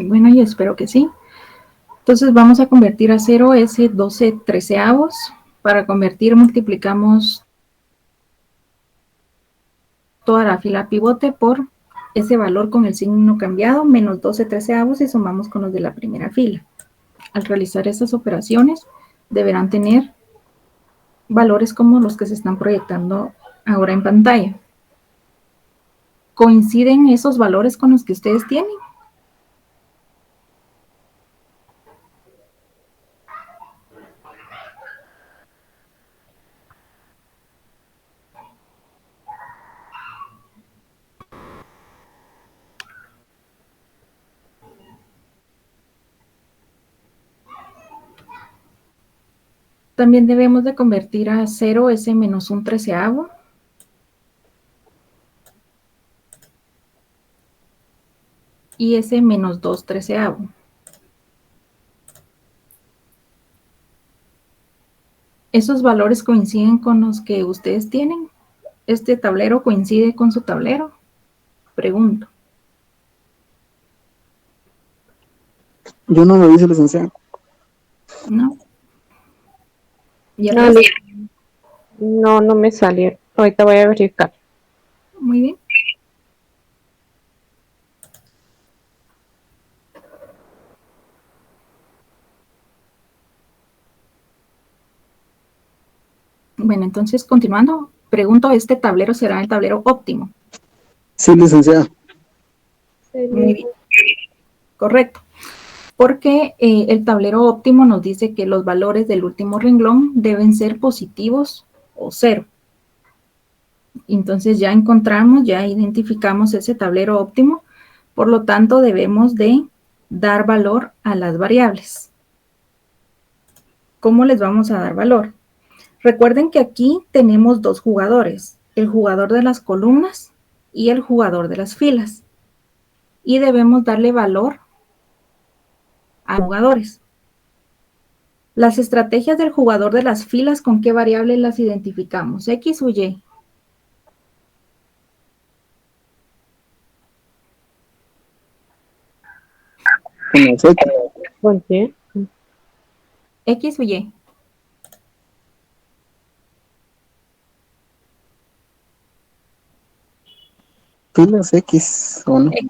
Bueno, yo espero que sí. Entonces vamos a convertir a 0 ese 12 treceavos. Para convertir multiplicamos toda la fila pivote por ese valor con el signo cambiado, menos 12 treceavos, y sumamos con los de la primera fila. Al realizar estas operaciones deberán tener valores como los que se están proyectando ahora en pantalla. ¿Coinciden esos valores con los que ustedes tienen? También debemos de convertir a 0 ese menos un treceavo. Y ese menos 2 treceavo. ¿Esos valores coinciden con los que ustedes tienen? ¿Este tablero coincide con su tablero? Pregunto. Yo no lo hice, licenciado. ¿No? ¿Y el No, resto? no me salió. Ahorita voy a verificar. Muy bien. Bueno, entonces continuando, pregunto, ¿este tablero será el tablero óptimo? Sí, licenciado. Muy bien. Correcto. Porque el tablero óptimo nos dice que los valores del último renglón deben ser positivos o cero. Entonces ya encontramos, ya identificamos ese tablero óptimo, por lo tanto debemos de dar valor a las variables. ¿Cómo les vamos a dar valor? Recuerden que aquí tenemos dos jugadores, el jugador de las columnas y el jugador de las filas. Y debemos darle valor a jugadores. Las estrategias del jugador de las filas, ¿con qué variables las identificamos? ¿X o Y? ¿Por qué? ¿X o Y? Filas X o no. X,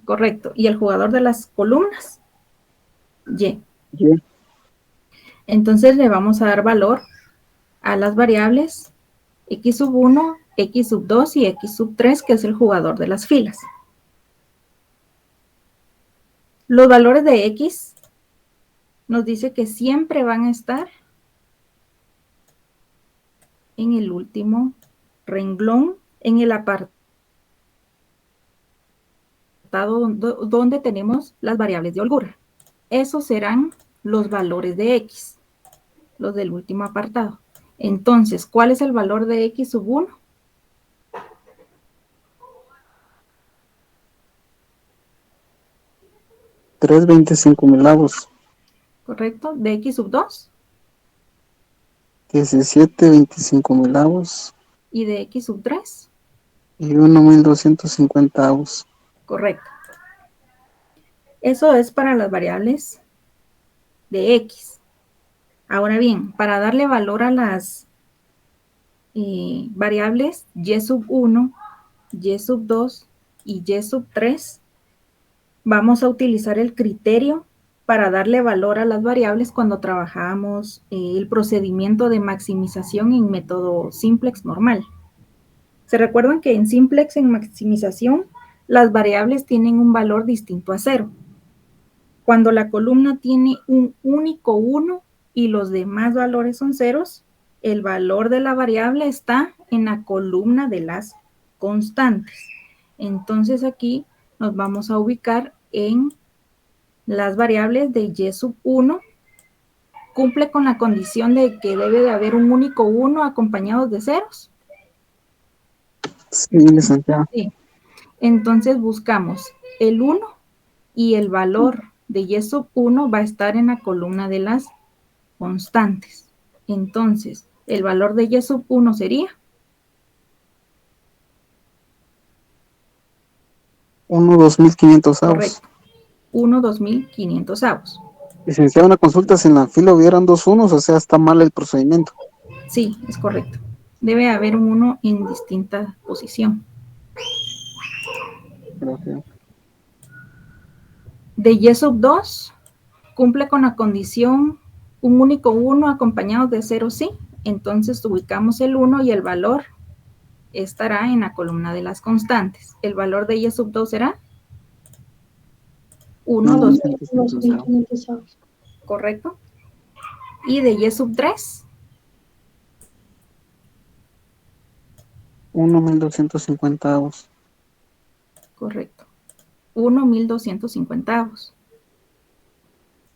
correcto. ¿Y el jugador de las columnas? Y. Y. Entonces le vamos a dar valor a las variables X sub 1, X sub 2 y X sub 3, que es el jugador de las filas. Los valores de X nos dice que siempre van a estar en el último renglón, en el apartado donde tenemos las variables de holgura. Esos serán los valores de X, los del último apartado. Entonces, ¿cuál es el valor de X sub 1? Tres 25,000avos. ¿Correcto? ¿De X sub 2? 17 25,000avos. ¿Y de X sub 3? Y 1,250avos. Correcto. Eso es para las variables de X. Ahora bien, para darle valor a las variables Y sub 1, Y sub 2 y Y sub 3, vamos a utilizar el criterio para darle valor a las variables cuando trabajamos el procedimiento de maximización en método simplex normal. ¿Se recuerdan que en simplex, en maximización, las variables tienen un valor distinto a 0? Cuando la columna tiene un único 1 y los demás valores son ceros, el valor de la variable está en la columna de las constantes. Entonces aquí nos vamos a ubicar en las variables de Y sub 1. ¿Cumple con la condición de que debe de haber un único 1 acompañado de ceros? Sí, licenciado. Sí. Entonces buscamos el 1 y el valor de Y sub 1 va a estar en la columna de las constantes. Entonces, el valor de Y sub 1 sería 2,500avos. correcto. 1 2500 avos. Licenciada, una consulta, si en la fila hubieran dos unos, o sea, está mal el procedimiento. Sí, es correcto. Debe haber un 1 en distinta posición. Gracias. De y sub 2 cumple con la condición un único 1 acompañado de 0 sí. Entonces ubicamos el 1 y el valor estará en la columna de las constantes. El valor de y sub 2 será 1, 1.250 avos. correcto. Y de y sub 3, 1.250 avos. correcto. 1 1250 avos.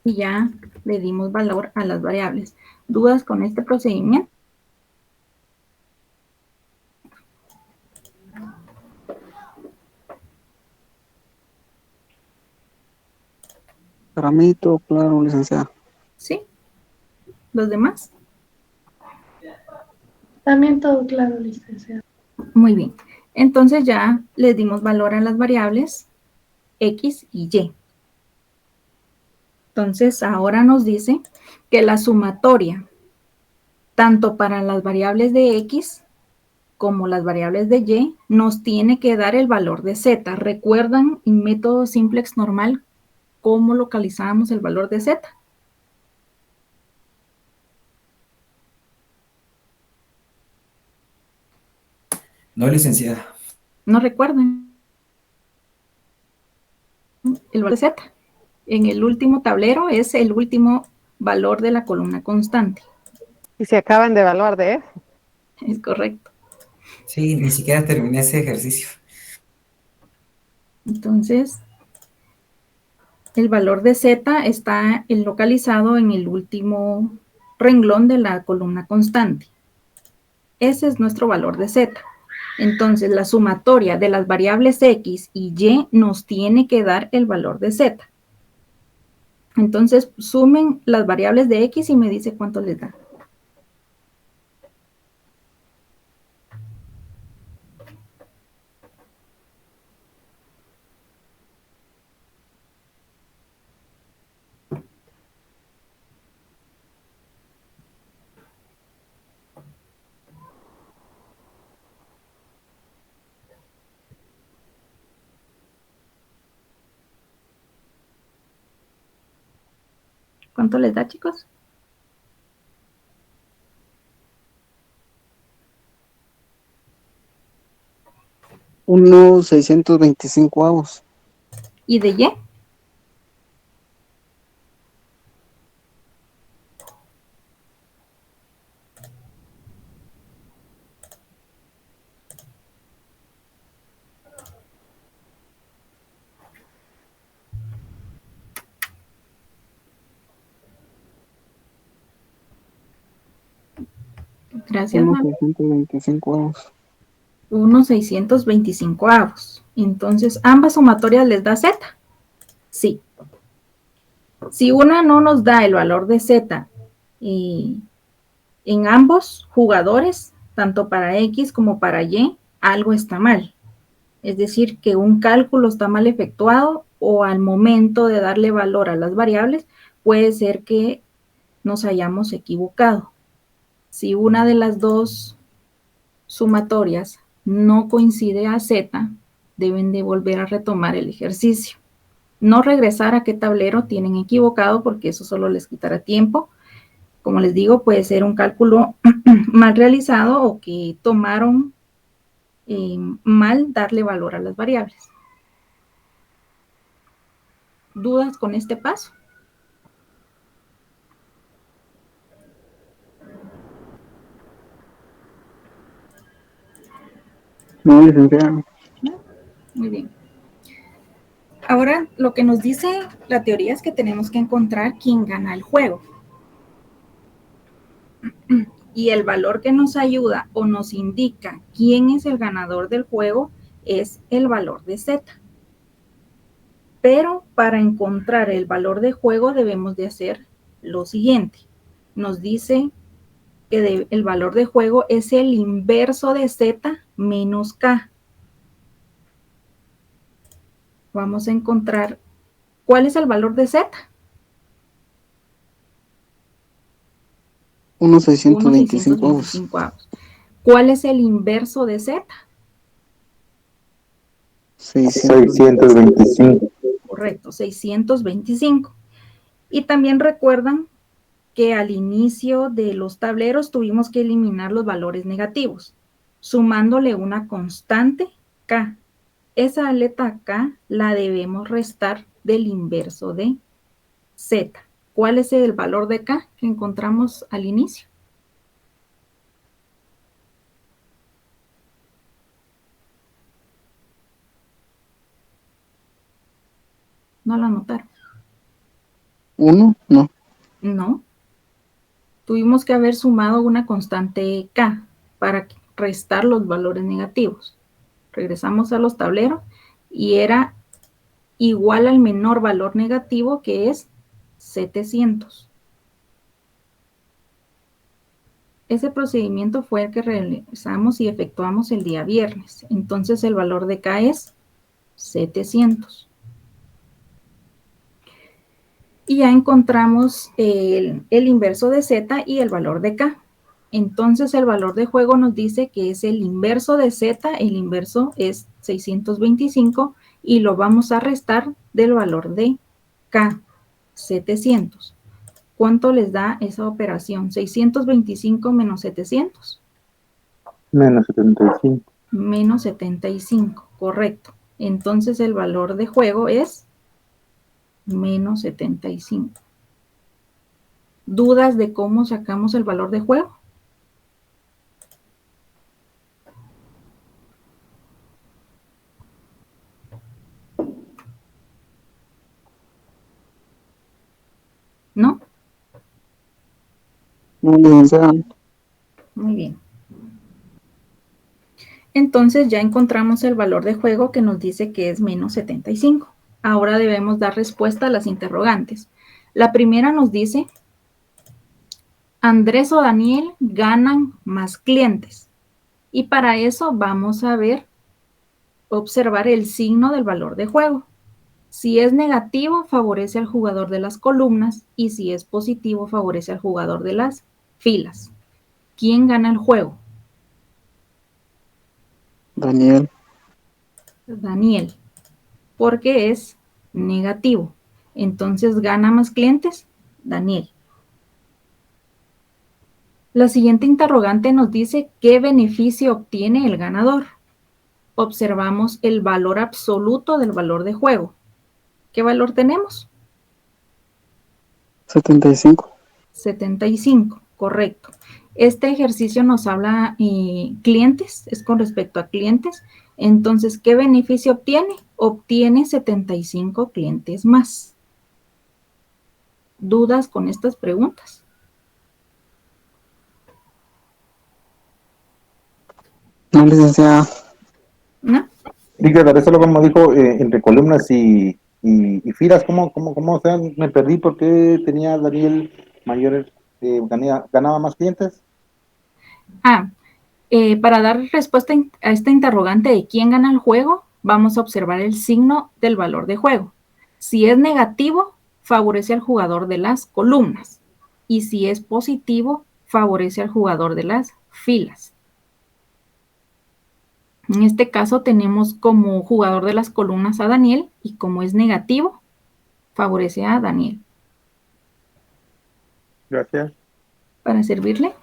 Y ya le dimos valor a las variables. ¿Dudas con este procedimiento? Para mí todo claro, licenciada. ¿Sí? ¿Los demás? También todo claro, licenciada. Muy bien. Entonces ya le dimos valor a las variables X y Y. Entonces ahora nos dice que la sumatoria, tanto para las variables de X como las variables de Y, nos tiene que dar el valor de Z. ¿Recuerdan en método simplex normal cómo localizábamos el valor de Z? No, licenciada. ¿No recuerdan el valor de Z? En el último tablero es el último valor de la columna constante. Y se acaban de evaluar de eso. Es correcto. Sí, ni siquiera terminé ese ejercicio. Entonces, el valor de Z está localizado en el último renglón de la columna constante. Ese es nuestro valor de Z. Entonces, la sumatoria de las variables X y Y nos tiene que dar el valor de Z. Entonces, sumen las variables de X y me dice cuánto les da. ¿Cuánto les da, chicos? Unos 625 avos. ¿Y de Y? Gracias, Unos Juan. 625 avos. Unos 625 avos. Entonces, ¿ambas sumatorias les da Z? Sí. Si una no nos da el valor de Z en ambos jugadores, tanto para X como para Y, algo está mal. Es decir, que un cálculo está mal efectuado o al momento de darle valor a las variables, puede ser que nos hayamos equivocado. Si una de las dos sumatorias no coincide a Z, deben de volver a retomar el ejercicio. No regresar a qué tablero tienen equivocado porque eso solo les quitará tiempo. Como les digo, puede ser un cálculo mal realizado o que tomaron mal darle valor a las variables. ¿Dudas con este paso? No, licenciada. Muy bien. Ahora, lo que nos dice la teoría es que tenemos que encontrar quién gana el juego. Y el valor que nos ayuda o nos indica quién es el ganador del juego es el valor de Z. Pero para encontrar el valor de juego debemos de hacer lo siguiente. Nos dice que el valor de juego es el inverso de Z menos K. Vamos a encontrar ¿Cuál es el valor de Z? 1,625 avos. 1,625 avos. ¿Cuál es el inverso de Z? 625. Correcto, 625. Y también recuerdan que al inicio de los tableros tuvimos que eliminar los valores negativos, sumándole una constante K. Esa letra K la debemos restar del inverso de Z. ¿Cuál es el valor de K que encontramos al inicio? ¿No lo anotaron? 1, no. No. Tuvimos que haber sumado una constante K para restar los valores negativos. Regresamos a los tableros y era igual al menor valor negativo, que es 700. Ese procedimiento fue el que realizamos y efectuamos el día viernes. Entonces el valor de K es 700. Y ya encontramos el inverso de Z y el valor de K. Entonces el valor de juego nos dice que es el inverso de Z, el inverso es 625 y lo vamos a restar del valor de K, 700. ¿Cuánto les da esa operación? 625 menos 700. Menos 75. Menos 75, correcto. Entonces el valor de juego es menos 75. ¿Dudas de cómo sacamos el valor de juego? ¿No? No, licenciada. Muy bien. Entonces ya encontramos el valor de juego que nos dice que es menos 75. Ahora debemos dar respuesta a las interrogantes. La primera nos dice, Andrés o Daniel ganan más clientes. Y para eso vamos a observar el signo del valor de juego. Si es negativo, favorece al jugador de las columnas y si es positivo, favorece al jugador de las filas. ¿Quién gana el juego? Daniel. Daniel, porque es negativo. Entonces, ¿gana más clientes? Daniel. La siguiente interrogante nos dice ¿qué beneficio obtiene el ganador? Observamos el valor absoluto del valor de juego. ¿Qué valor tenemos? 75. 75, correcto. Este ejercicio nos habla clientes, es con respecto a clientes. Entonces, ¿qué beneficio obtiene? Obtiene 75 clientes más. ¿Dudas con estas preguntas? No, licenciada. ¿No? Dígame, solo como dijo, entre columnas y filas, ¿cómo, o sea, me perdí porque tenía Daniel mayores, ganaba más clientes? Para dar respuesta a esta interrogante de quién gana el juego, vamos a observar el signo del valor de juego. Si es negativo, favorece al jugador de las columnas. Y si es positivo, favorece al jugador de las filas. En este caso tenemos como jugador de las columnas a Daniel y como es negativo, favorece a Daniel. Gracias. Para servirle.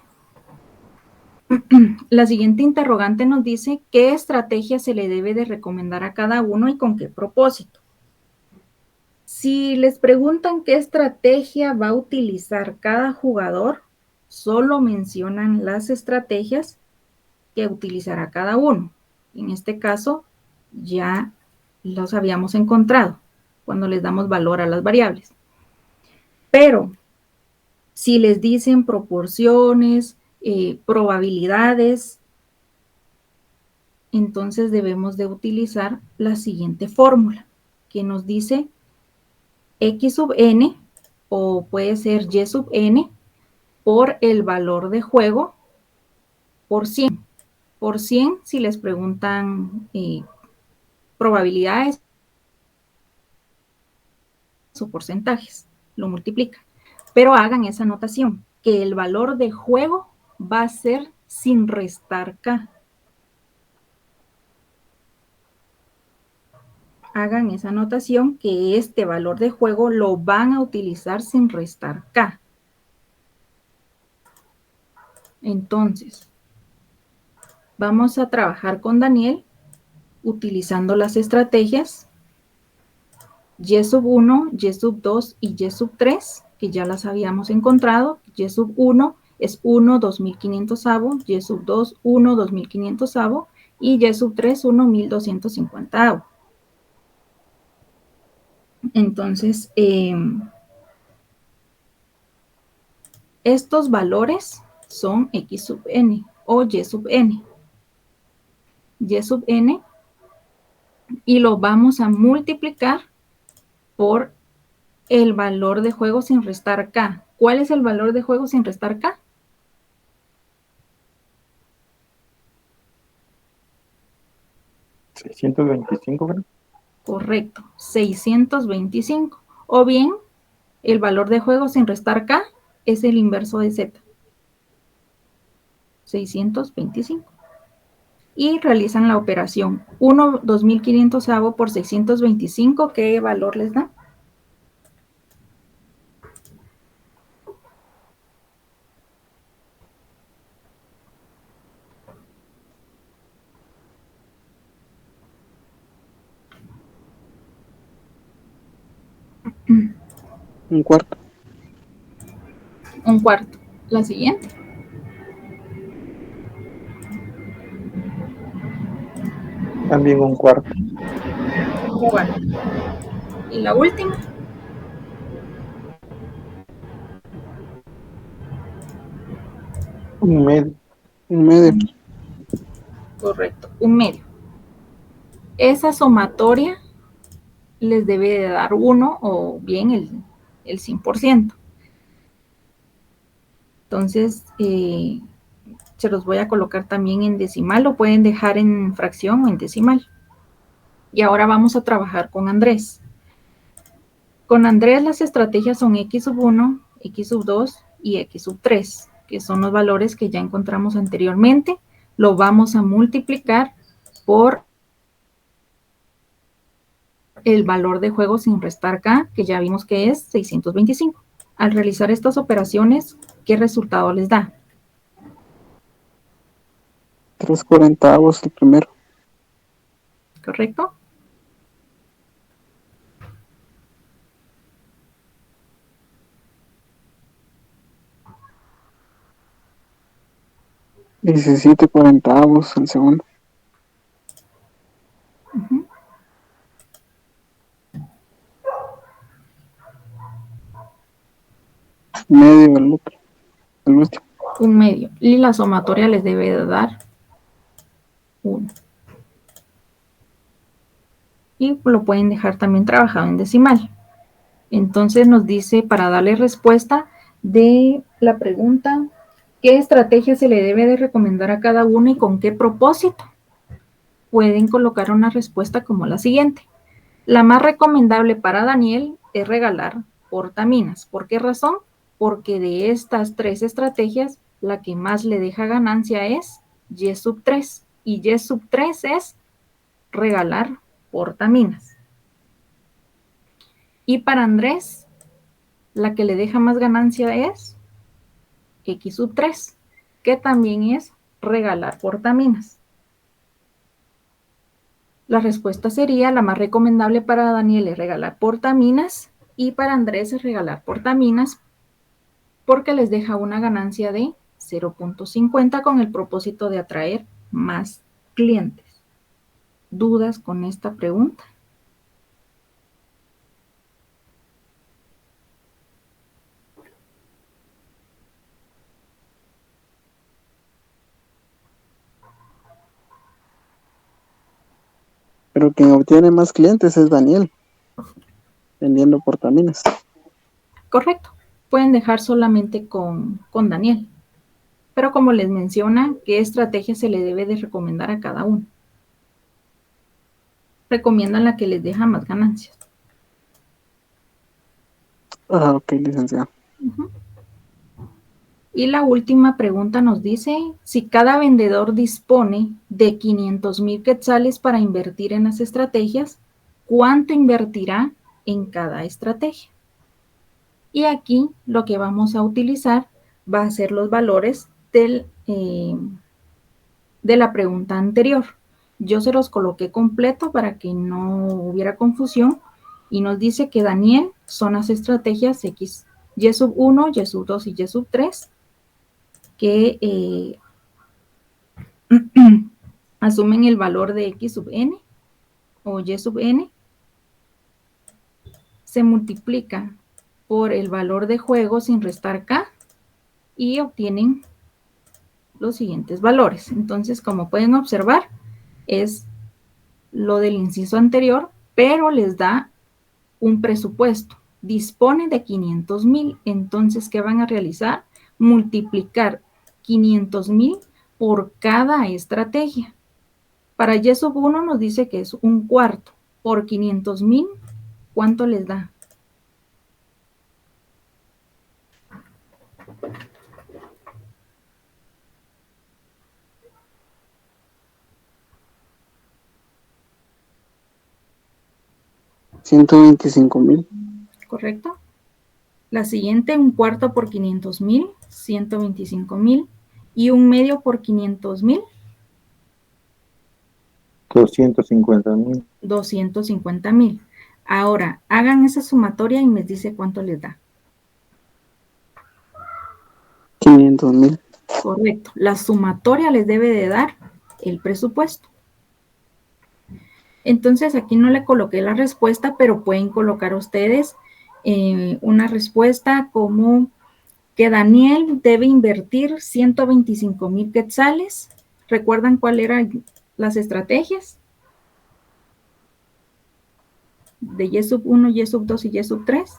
La siguiente interrogante nos dice qué estrategia se le debe de recomendar a cada uno y con qué propósito. Si les preguntan qué estrategia va a utilizar cada jugador, solo mencionan las estrategias que utilizará cada uno. En este caso, ya los habíamos encontrado cuando les damos valor a las variables. Pero si les dicen proporciones, probabilidades, entonces debemos de utilizar la siguiente fórmula que nos dice x sub n o puede ser y sub n por el valor de juego por 100. Por 100 si les preguntan probabilidades o porcentajes, lo multiplican. Pero hagan esa anotación, que el valor de juego va a ser sin restar K. Hagan esa anotación, que este valor de juego lo van a utilizar sin restar K. Entonces, vamos a trabajar con Daniel utilizando las estrategias Y sub 1, Y sub 2 y Y sub 3, que ya las habíamos encontrado. Y sub 1 es 1 2500avo, Y sub 2 1 2500avo y Y sub 3 1 1250avo. Entonces, estos valores son X sub n o Y sub n. Y sub n, y lo vamos a multiplicar por el valor de juego sin restar K. ¿Cuál es el valor de juego sin restar K? ¿625, creo? Correcto, 625. O bien, el valor de juego sin restar K es el inverso de Z. 625. Y realizan la operación 1 2500avo por 625. ¿Qué valor les da? Un cuarto. Un cuarto. La siguiente. También un cuarto. Un cuarto. Y la última. Un medio. Un medio. Correcto, un medio. Esa sumatoria les debe de dar 1 o bien el 100%. Entonces, se los voy a colocar también en decimal, lo pueden dejar en fracción o en decimal. Y ahora vamos a trabajar con Andrés. Con Andrés las estrategias son X sub 1, X sub 2 y X sub 3, que son los valores que ya encontramos anteriormente. Lo vamos a multiplicar por el valor de juego sin restar K, que ya vimos que es 625. Al realizar estas operaciones, ¿qué resultado les da? 3/40 el primero. ¿Correcto? $17.40 el segundo. Uh-huh. Medio el otro. El último. Un medio. Y la sumatoria les debe de dar 1. Y lo pueden dejar también trabajado en decimal. Entonces nos dice, para darle respuesta de la pregunta, ¿qué estrategia se le debe de recomendar a cada uno y con qué propósito? Pueden colocar una respuesta como la siguiente. La más recomendable para Daniel es regalar portaminas. ¿Por qué razón? Porque de estas 3 estrategias, la que más le deja ganancia es Y sub 3. Y Y sub 3 es regalar portaminas. Y para Andrés, la que le deja más ganancia es X sub 3, que también es regalar portaminas. La respuesta sería, la más recomendable para Daniel es regalar portaminas y para Andrés es regalar portaminas porque les deja una ganancia de 0.50 con el propósito de atraer más clientes. ¿Dudas con esta pregunta? Pero quien obtiene más clientes es Daniel, vendiendo portaminas. Correcto. Pueden dejar solamente con Daniel. Pero como les menciona, ¿qué estrategia se le debe de recomendar a cada uno? Recomiendan la que les deja más ganancias. Ah, ok, licenciado. Ujú. Y la última pregunta nos dice, si cada vendedor dispone de 500,000 quetzales para invertir en las estrategias, ¿cuánto invertirá en cada estrategia? Y aquí lo que vamos a utilizar va a ser los valores de la pregunta anterior. Yo se los coloqué completo para que no hubiera confusión y nos dice que Daniel son las estrategias X, Y sub 1, Y sub 2 y Y sub 3 que asumen el valor de X sub n o Y sub n, se multiplica por el valor de juego sin restar K y obtienen los siguientes valores. Entonces, como pueden observar, es lo del inciso anterior, pero les da un presupuesto. Disponen de 500,000, entonces, ¿qué van a realizar? Multiplicar 500,000 por cada estrategia. Para Y sub 1 nos dice que es un cuarto. Por 500,000, ¿cuánto les da? $125,000. ¿Correcto? La siguiente, un cuarto por 500,000, 125,000. Y un medio por 500,000, 250,000. 250,000. Ahora, hagan esa sumatoria y me dice cuánto les da. 500,000. Correcto. La sumatoria les debe de dar el presupuesto. Entonces, aquí no le coloqué la respuesta, pero pueden colocar ustedes una respuesta como que Daniel debe invertir 125,000 quetzales. ¿Recuerdan cuáles eran las estrategias? De Y sub 1, Y sub 2 y Y sub 3.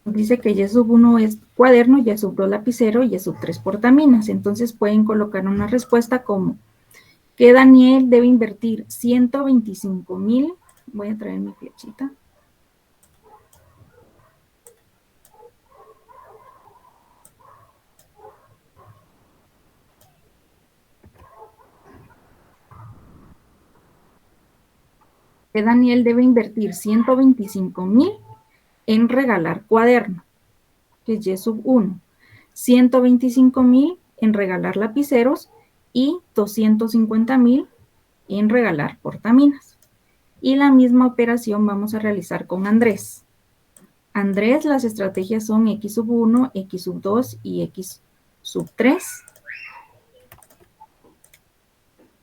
Dice que Y sub 1 es cuaderno, Y sub 2 lapicero y Y sub 3 portaminas. Entonces pueden colocar una respuesta como que Daniel debe invertir 125,000. Voy a traer mi flechita. Que Daniel debe invertir 125,000 en regalar cuaderno, que es Y sub 1. 125,000 en regalar lapiceros y 250,000 en regalar portaminas. Y la misma operación vamos a realizar con Andrés. Andrés, las estrategias son X sub 1, X sub 2 y X sub 3,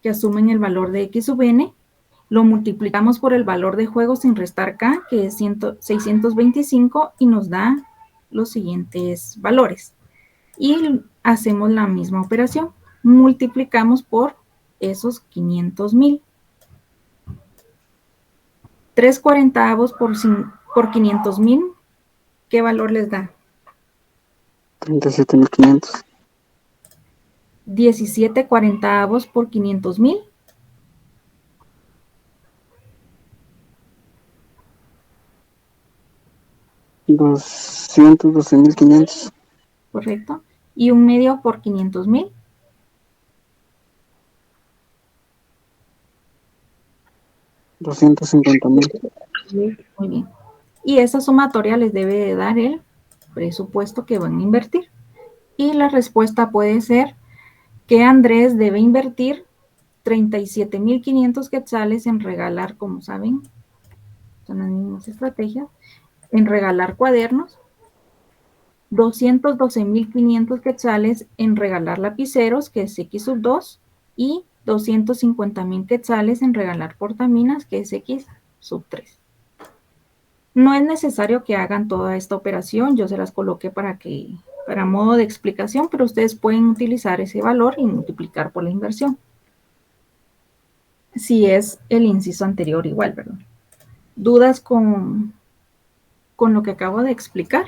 que asumen el valor de X sub n. Lo multiplicamos por el valor de juego sin restar K, que es 625, y nos da los siguientes valores. Y hacemos la misma operación. Multiplicamos por esos 500,000. 3/40 por 500,000, ¿qué valor les da? 37,500. 17/40 por 500,000. $212,500. Correcto. Y un medio por 500,000. $250,000. Muy bien. Y esa sumatoria les debe de dar el presupuesto que van a invertir. Y la respuesta puede ser que Andrés debe invertir 37,500 quetzales en regalar, como saben, son las mismas estrategias, en regalar cuadernos, 212,500 quetzales en regalar lapiceros, que es X sub 2, y 250,000 quetzales en regalar portaminas, que es X sub 3. No es necesario que hagan toda esta operación, yo se las coloqué para modo de explicación, pero ustedes pueden utilizar ese valor y multiplicar por la inversión. Si es el inciso anterior igual, ¿verdad? ¿Dudas con lo que acabo de explicar?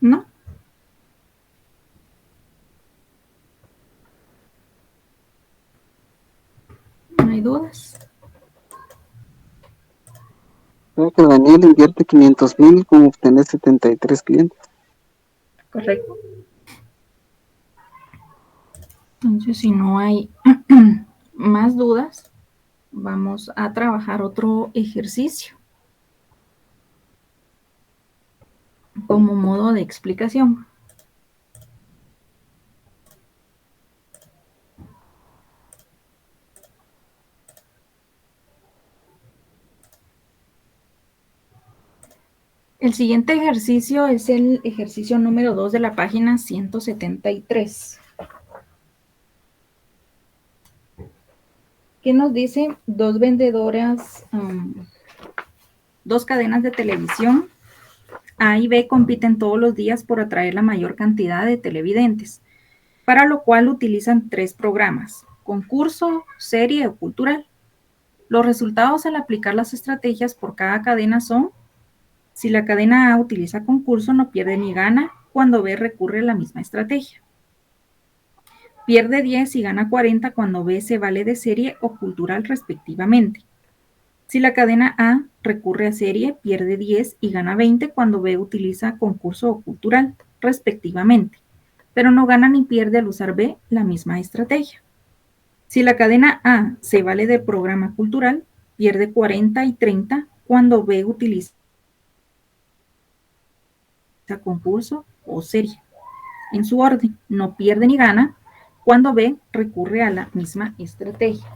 ¿No? ¿No hay dudas? Creo que Daniel invierte 500,000 como obtener 73 clientes. Correcto. Entonces, si no hay más dudas, vamos a trabajar otro ejercicio como modo de explicación. El siguiente ejercicio es el ejercicio número 2 de la página 173. ¿Qué nos dice? Dos vendedoras, dos cadenas de televisión, A y B, compiten todos los días por atraer la mayor cantidad de televidentes, para lo cual utilizan 3 programas: concurso, serie o cultural. Los resultados al aplicar las estrategias por cada cadena son: si la cadena A utiliza concurso, no pierde ni gana cuando B recurre a la misma estrategia. Pierde 10 y gana 40 cuando B se vale de serie o cultural respectivamente. Si la cadena A recurre a serie, pierde 10 y gana 20 cuando B utiliza concurso o cultural respectivamente, pero no gana ni pierde al usar B la misma estrategia. Si la cadena A se vale del programa cultural, pierde 40 y 30 cuando B utiliza concurso o serie. En su orden, no pierde ni gana cuando B recurre a la misma estrategia.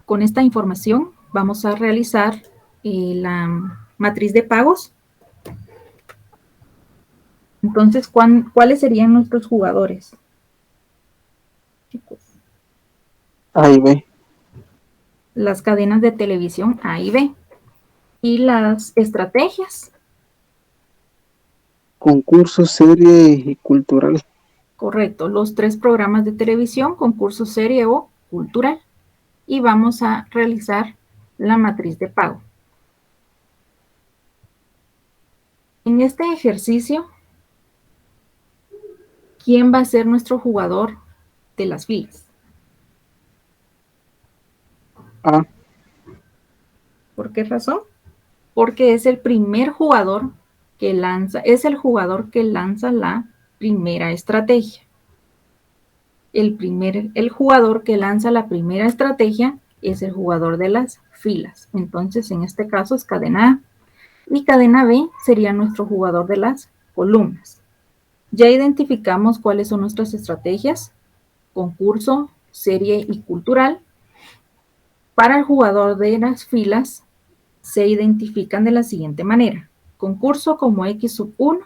Con esta información vamos a realizar la matriz de pagos. Entonces, ¿cuáles serían nuestros jugadores? Chicos. A y B. Las cadenas de televisión A y B. Y las estrategias. Concurso, serie y cultural. Correcto, los 3 programas de televisión, concurso, serie o cultural. Y vamos a realizar la matriz de pago. En este ejercicio, ¿quién va a ser nuestro jugador de las filas? A. ¿Por qué razón? Porque es el primer jugador que lanza, es el jugador que lanza la primera estrategia. El jugador que lanza la primera estrategia es el jugador de las filas. Entonces, en este caso es cadena A. Y cadena B sería nuestro jugador de las columnas. Ya identificamos cuáles son nuestras estrategias: concurso, serie y cultural. Para el jugador de las filas se identifican de la siguiente manera: concurso como X sub 1,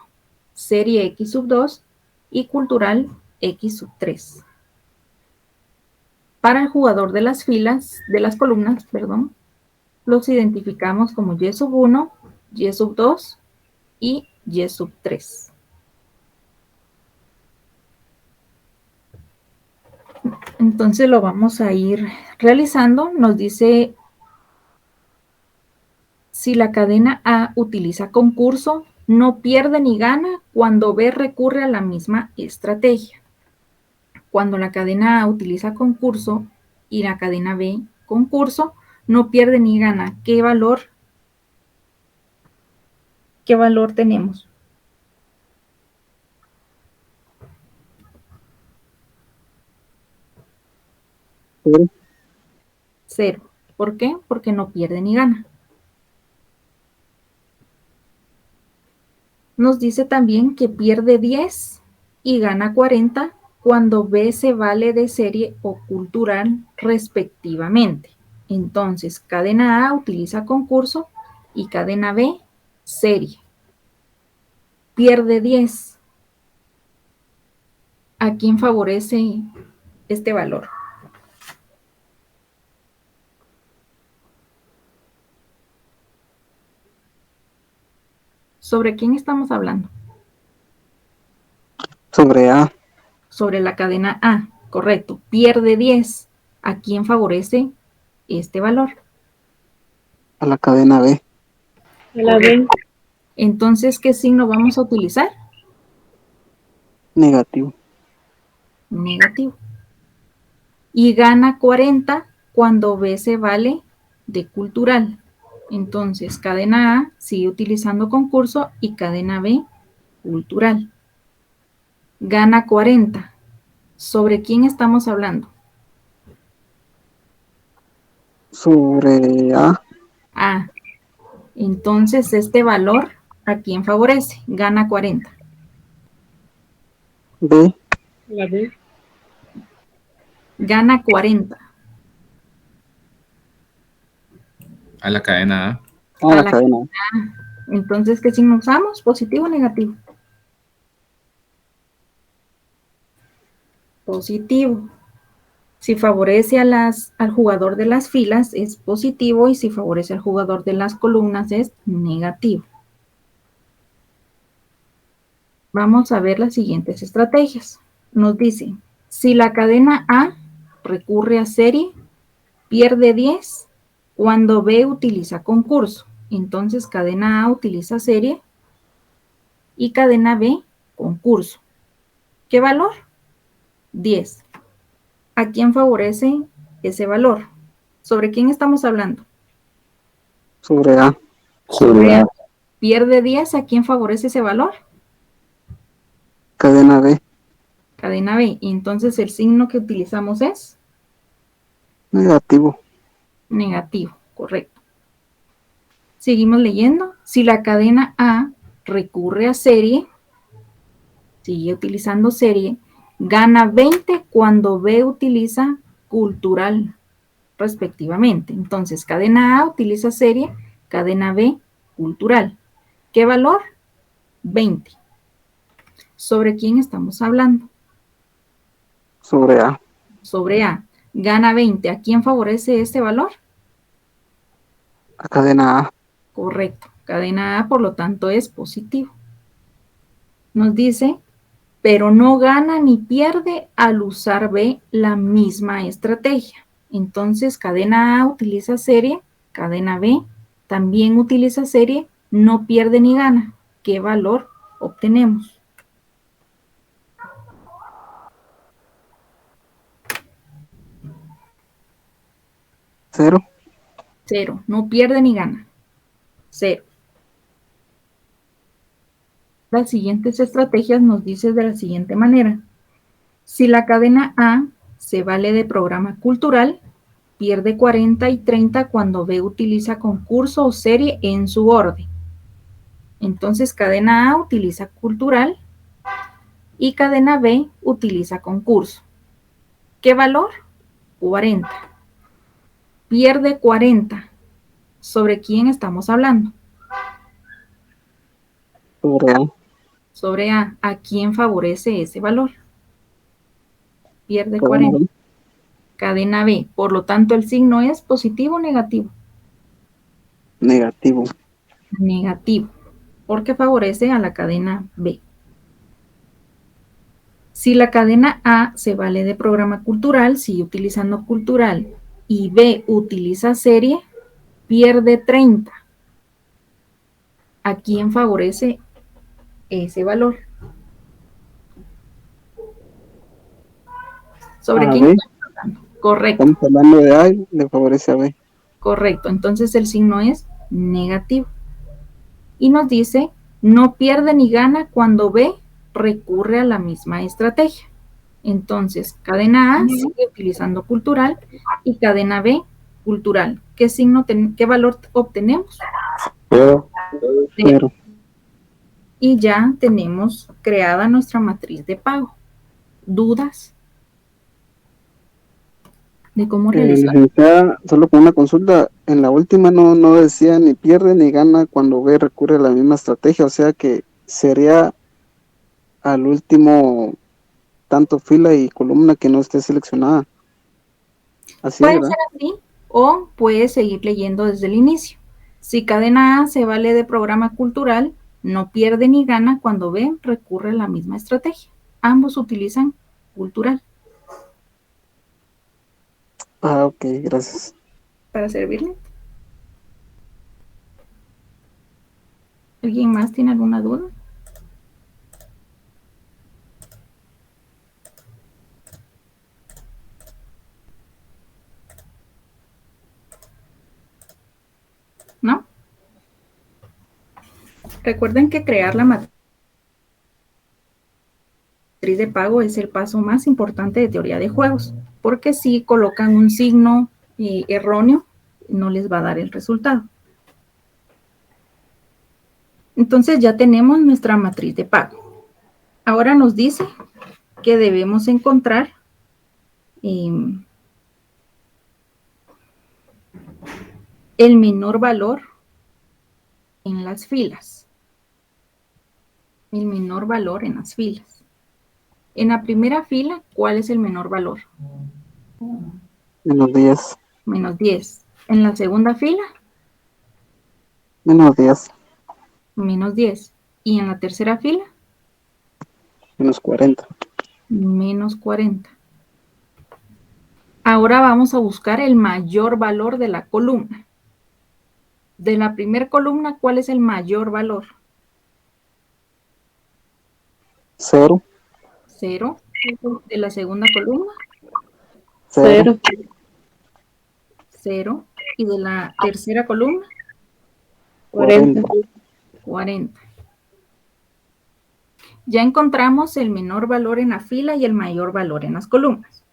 serie X sub 2 y cultural X sub 3. Para el jugador de las filas, de las columnas, perdón, los identificamos como Y sub 1, Y sub 2 y Y sub 3. Entonces lo vamos a ir realizando. Nos dice: si la cadena A utiliza concurso, no pierde ni gana cuando B recurre a la misma estrategia. Cuando la cadena A utiliza concurso y la cadena B concurso, no pierde ni gana. ¿Qué valor tenemos? Cero. 0. ¿Por qué? Porque no pierde ni gana. Nos dice también que pierde 10 y gana 40 cuando B se vale de serie o cultural respectivamente. Entonces, cadena A utiliza concurso y cadena B serie. Pierde 10. ¿A quién favorece este valor? ¿Sobre quién estamos hablando? Sobre A. Sobre la cadena A, correcto. Pierde 10. ¿A quién favorece este valor? A la cadena B. La B. Entonces, ¿qué signo vamos a utilizar? Negativo. Negativo. Y gana 40 cuando B se vale de cultural. Entonces, cadena A sigue utilizando concurso y cadena B cultural. Gana 40. ¿Sobre quién estamos hablando? Sobre A. A. Entonces, este valor, ¿a quién favorece? Gana 40. B. La B. Gana 40. A la cadena A. A A la la cadena A. Entonces, ¿qué signo usamos? ¿Positivo o negativo? Positivo. Si favorece al jugador de las filas es positivo y si favorece al jugador de las columnas es negativo. Vamos a ver las siguientes estrategias. Nos dice, si la cadena A recurre a serie, pierde 10 cuando B utiliza concurso. Entonces, cadena A utiliza serie y cadena B concurso. ¿Qué valor? 10. ¿A quién favorece ese valor? ¿Sobre quién estamos hablando? Sobre A. Sobre A. ¿Pierde 10? ¿A quién favorece ese valor? Cadena B. Cadena B. Y entonces el signo que utilizamos es Negativo. negativo, correcto. Seguimos leyendo. Si la cadena A recurre a serie, sigue utilizando serie, gana 20 cuando B utiliza cultural, respectivamente. Entonces, cadena A utiliza serie, cadena B cultural. ¿Qué valor? 20. ¿Sobre quién estamos hablando? Sobre A. Sobre A. Gana 20. ¿A quién favorece este valor? La cadena A. Correcto. Cadena A, por lo tanto, es positivo. Nos dice, pero no gana ni pierde al usar B la misma estrategia. Entonces, cadena A utiliza serie, cadena B también utiliza serie, no pierde ni gana. ¿Qué valor obtenemos? Cero. 0. No pierde ni gana. 0. Las siguientes estrategias nos dice de la siguiente manera. Si la cadena A se vale de programa cultural, pierde 40 y 30 cuando B utiliza concurso o serie en su orden. Entonces, cadena A utiliza cultural y cadena B utiliza concurso. ¿Qué valor? 40. Pierde 40. ¿Sobre quién estamos hablando? Sobre A. Sobre A. ¿A quién favorece ese valor? Pierde Cadena 40. B. Cadena B. Por lo tanto, el signo es positivo o negativo. Negativo. Negativo, porque favorece a la cadena B. Si la cadena A se vale de programa cultural, sigue utilizando cultural, y B utiliza serie, pierde 30. ¿A quién favorece ese valor? ¿Sobre A quién B. estamos hablando? Correcto, Estamos hablando de A y le favorece a B. correcto. Entonces el signo es negativo. Y nos dice, no pierde ni gana cuando B recurre a la misma estrategia. Entonces, cadena A sigue utilizando cultural y cadena B cultural. ¿Qué signo, qué valor obtenemos? Pero, Cero. Y ya tenemos creada nuestra matriz de pago. ¿Dudas de cómo realizar? Licenciada, solo con una consulta, en la última no decía ni pierde ni gana cuando B recurre a la misma estrategia, o sea que sería al último tanto fila y columna que no esté seleccionada. Así es, Puede ¿verdad? ser así o puede seguir leyendo desde el inicio. Si cadena A se vale de programa cultural, no pierde ni gana cuando B recurre a la misma estrategia. Ambos utilizan cultural. Ok, gracias. Para servirle. ¿Alguien más tiene alguna duda? ¿No? Recuerden que crear la matriz de pago es el paso más importante de teoría de juegos, porque si colocan un signo erróneo, no les va a dar el resultado. Entonces ya tenemos nuestra matriz de pago. Ahora nos dice que debemos encontrar el menor valor en las filas. El menor valor en las filas. En la primera fila, ¿cuál es el menor valor? Menos 10. Menos 10. En la segunda fila, Menos 10. menos 10. Y en la tercera fila, Menos 40. menos 40. Ahora vamos a buscar el mayor valor de la columna. De la primera columna, ¿cuál es el mayor valor? 0. 0. De la segunda columna, 0. 0. Y de la tercera columna, 40. 40. Ya encontramos el menor valor en la fila y el mayor valor en las columnas.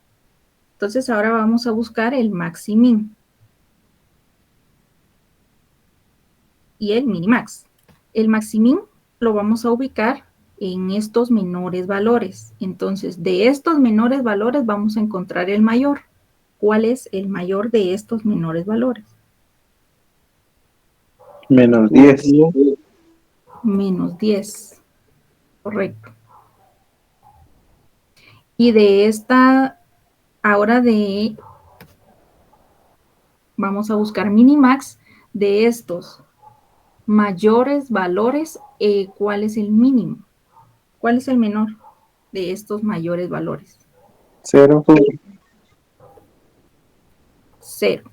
Entonces ahora vamos a buscar el maximin y el minimax. El maximin lo vamos a ubicar en estos menores valores. Entonces, de estos menores valores vamos a encontrar el mayor. ¿Cuál es el mayor de estos menores valores? Menos 10. Menos 10. Correcto. Y de esta, ahora vamos a buscar minimax de estos mayores valores. ¿Cuál es el mínimo? ¿Cuál es el menor de estos mayores valores? 0. 0.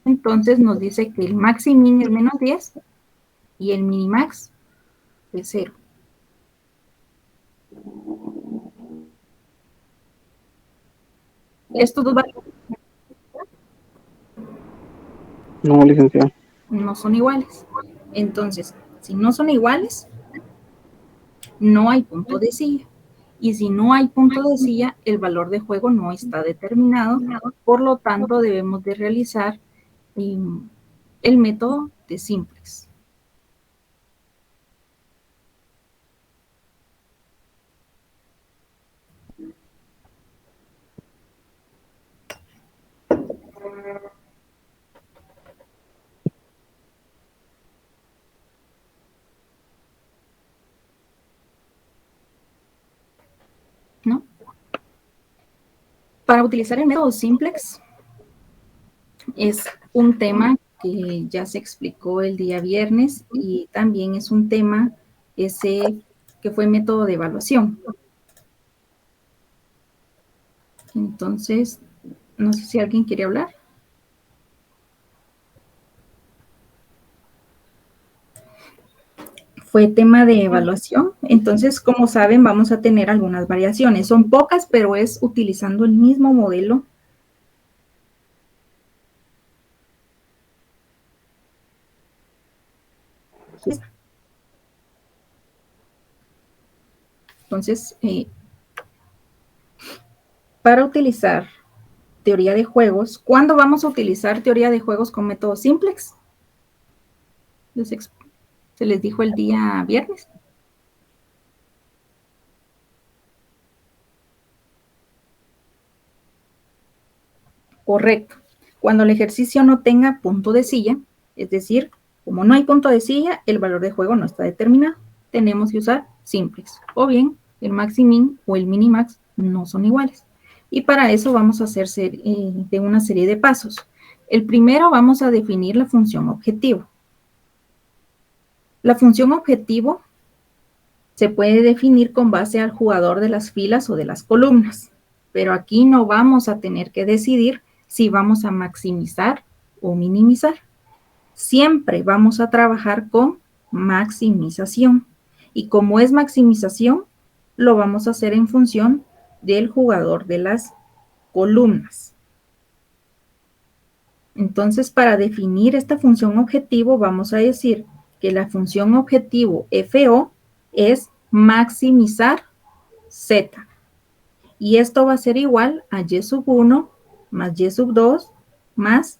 Entonces nos dice que el maximin es menos 10 y el minimax es 0. Estos dos valores No, licenciado. no son iguales. Entonces, si no son iguales, no hay punto de silla. Y si no hay punto de silla, el valor de juego no está determinado. Por lo tanto, debemos de realizar el método de simplex. ¿No? Para utilizar el método simplex es un tema que ya se explicó el día viernes y también es un tema ese que fue método de evaluación. Entonces, no sé si alguien quiere hablar. Fue tema de evaluación. Entonces, como saben, vamos a tener algunas variaciones. Son pocas, pero es utilizando el mismo modelo. Entonces, para utilizar teoría de juegos, ¿cuándo vamos a utilizar teoría de juegos con método simplex? Se les dijo el día viernes. Correcto. Cuando el ejercicio no tenga punto de silla, es decir, como no hay punto de silla, el valor de juego no está determinado. Tenemos que usar simplex. O bien, el maximin o el minimax no son iguales. Y para eso vamos a hacer de una serie de pasos. El primero vamos a definir la función objetivo. La función objetivo se puede definir con base al jugador de las filas o de las columnas, pero aquí no vamos a tener que decidir si vamos a maximizar o minimizar. Siempre vamos a trabajar con maximización. Y como es maximización, lo vamos a hacer en función del jugador de las columnas. Entonces, para definir esta función objetivo, vamos a decir que la función objetivo FO es maximizar Z. Y esto va a ser igual a Y sub 1 más Y sub 2 más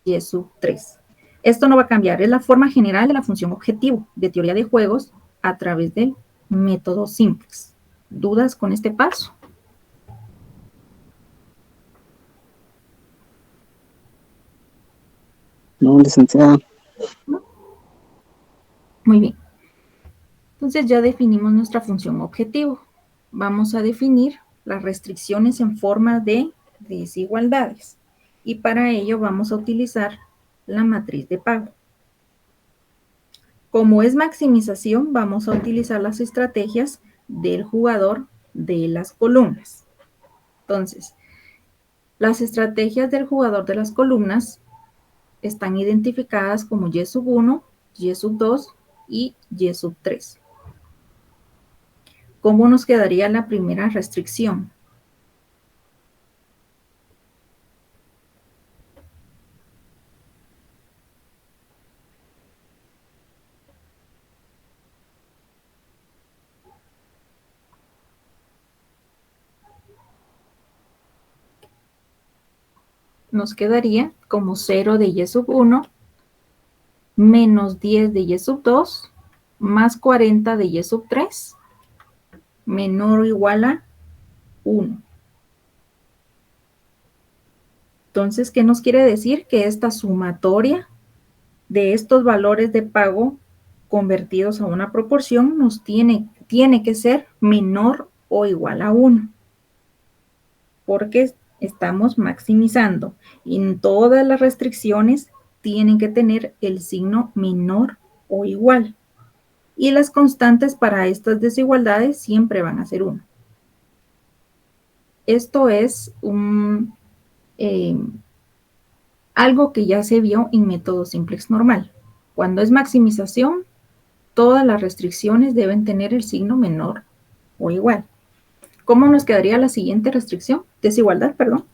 Y sub 3. Esto no va a cambiar, es la forma general de la función objetivo de teoría de juegos a través del método simplex. ¿Dudas con este paso? No, licenciada. Muy bien. Entonces ya definimos nuestra función objetivo. Vamos a definir las restricciones en forma de desigualdades. Y para ello vamos a utilizar la matriz de pago. Como es maximización, vamos a utilizar las estrategias del jugador de las columnas. Entonces, las estrategias del jugador de las columnas están identificadas como Y sub 1, Y sub 2 y Y sub 3. ¿Cómo nos quedaría la primera restricción? Nos quedaría como 0 de Y sub 1 menos 10 de Y sub 2 más 40 de Y sub 3 menor o igual a 1. Entonces, ¿qué nos quiere decir? Que esta sumatoria de estos valores de pago convertidos a una proporción nos tiene que ser menor o igual a 1. Porque estamos maximizando. Y en todas las restricciones tienen que tener el signo menor o igual. Y las constantes para estas desigualdades siempre van a ser 1. Esto es algo que ya se vio en método simplex normal. Cuando es maximización, todas las restricciones deben tener el signo menor o igual. ¿Cómo nos quedaría la siguiente restricción? Desigualdad, perdón.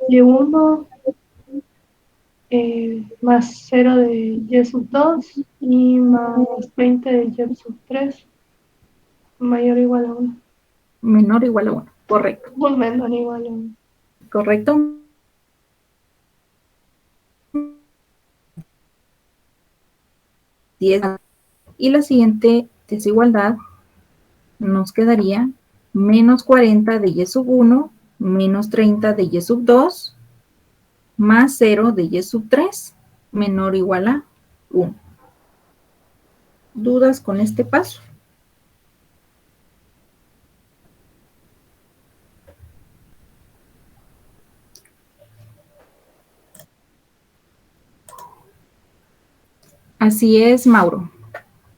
Y1 más 0 de Y sub 2 y más 20 de Y sub 3 mayor o igual a 1. Menor o igual a 1. Correcto. Pues menor o igual a 1. Correcto. Y la siguiente desigualdad nos quedaría menos 40 de Y sub 1 menos 30 de Y sub 2 más 0 de Y sub 3 menor o igual a 1. ¿Dudas con este paso? Así es, Mauro.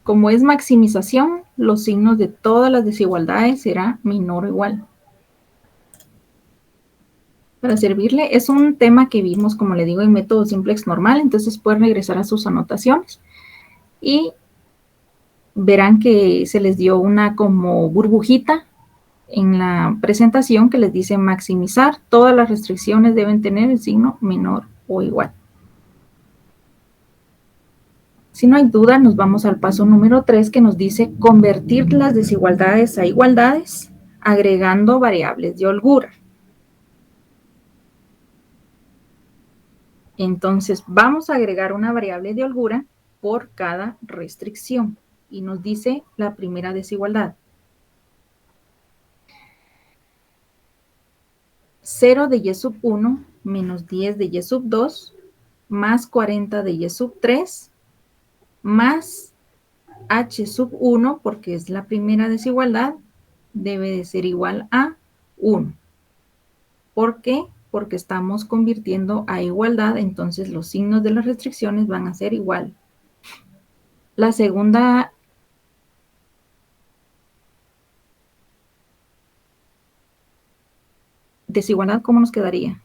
Como es maximización, los signos de todas las desigualdades será menor o igual. Para servirle, es un tema que vimos, como le digo, en método simplex normal, entonces pueden regresar a sus anotaciones y verán que se les dio una como burbujita en la presentación que les dice maximizar, todas las restricciones deben tener el signo menor o igual. Si no hay duda, nos vamos al paso número 3 que nos dice convertir las desigualdades a igualdades agregando variables de holgura. Entonces, vamos a agregar una variable de holgura por cada restricción. Y nos dice la primera desigualdad. 0 de Y sub 1 menos 10 de Y sub 2 más 40 de Y sub 3 más H sub 1, porque es la primera desigualdad, debe de ser igual a 1. ¿Por qué? porque estamos convirtiendo a igualdad, entonces los signos de las restricciones van a ser igual. La segunda desigualdad, ¿cómo nos quedaría?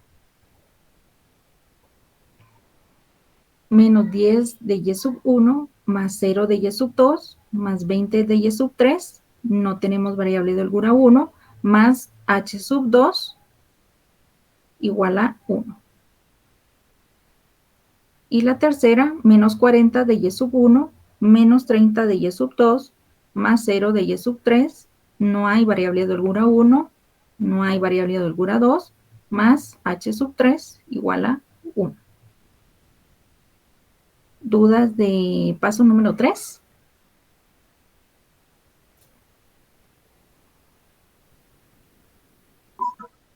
Menos 10 de y sub 1 más 0 de y sub 2 más 20 de y sub 3, no tenemos variable de holgura 1, más h sub 2 igual a 1. Y la tercera, menos 40 de y sub 1 menos 30 de y sub 2 más 0 de y sub 3, no hay variable de holgura 1, no hay variable de holgura 2, más h sub 3 igual a 1. ¿Dudas de paso número 3?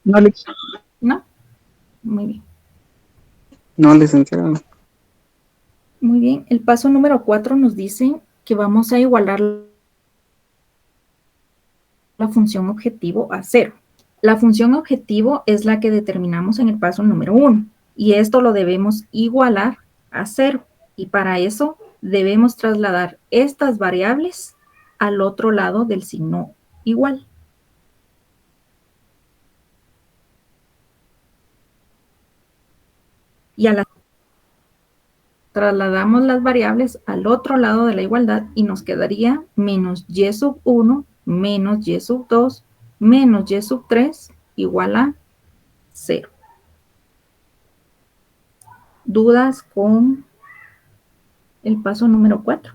No, ¿No? Muy bien. no, licenciada. Muy bien. El paso número 4 nos dice que vamos a igualar la función objetivo a 0. La función objetivo es la que determinamos en el paso número 1 y esto lo debemos igualar a 0 y para eso debemos trasladar estas variables al otro lado del signo igual. Y trasladamos las variables al otro lado de la igualdad y nos quedaría menos y sub 1 menos y sub 2 menos y sub 3 igual a 0. ¿Dudas con el paso número 4?